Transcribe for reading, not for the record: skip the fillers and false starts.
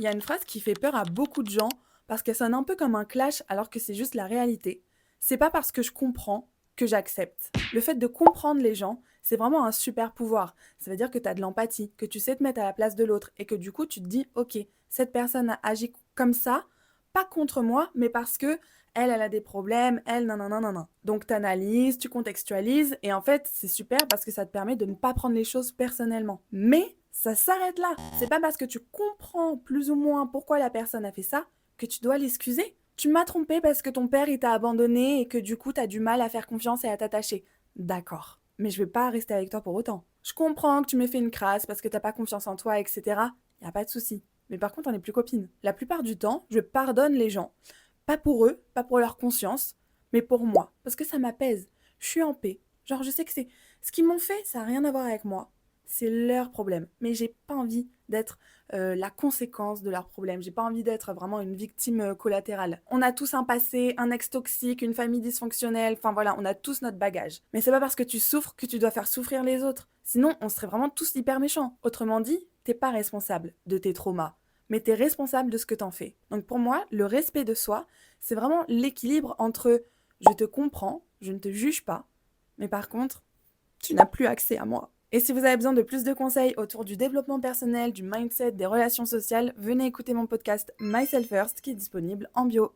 Il y a une phrase qui fait peur à beaucoup de gens parce qu'elle sonne un peu comme un clash alors que c'est juste la réalité. C'est pas parce que je comprends que j'accepte. Le fait de comprendre les gens, c'est vraiment un super pouvoir. Ça veut dire que tu as de l'empathie, que tu sais te mettre à la place de l'autre et que du coup tu te dis ok, cette personne a agi comme ça, pas contre moi, mais parce que elle a des problèmes, elle nanana. Donc tu analyses, tu contextualises et en fait c'est super parce que ça te permet de ne pas prendre les choses personnellement. Mais ça s'arrête là. C'est pas parce que tu comprends plus ou moins pourquoi la personne a fait ça que tu dois l'excuser. Tu m'as trompé parce que ton père il t'a abandonné et que du coup t'as du mal à faire confiance et à t'attacher. D'accord. Mais je vais pas rester avec toi pour autant. Je comprends que tu m'aies fait une crasse parce que t'as pas confiance en toi, etc. Y a pas de souci. Mais par contre, on n'est plus copines. La plupart du temps, je pardonne les gens. Pas pour eux, pas pour leur conscience, mais pour moi. Parce que ça m'apaise. Je suis en paix. Genre, je sais que c'est. Ce qu'ils m'ont fait, ça n'a rien à voir avec moi. C'est leur problème. Mais j'ai pas envie d'être la conséquence de leurs problèmes. J'ai pas envie d'être vraiment une victime collatérale. On a tous un passé, un ex toxique, une famille dysfonctionnelle. Enfin voilà, on a tous notre bagage. Mais c'est pas parce que tu souffres que tu dois faire souffrir les autres. Sinon, on serait vraiment tous hyper méchants. Autrement dit, t'es pas responsable de tes traumas, mais t'es responsable de ce que t'en fais. Donc pour moi, le respect de soi, c'est vraiment l'équilibre entre je te comprends, je ne te juge pas, mais par contre, tu n'as plus accès à moi. Et si vous avez besoin de plus de conseils autour du développement personnel, du mindset, des relations sociales, venez écouter mon podcast Myself First qui est disponible en bio.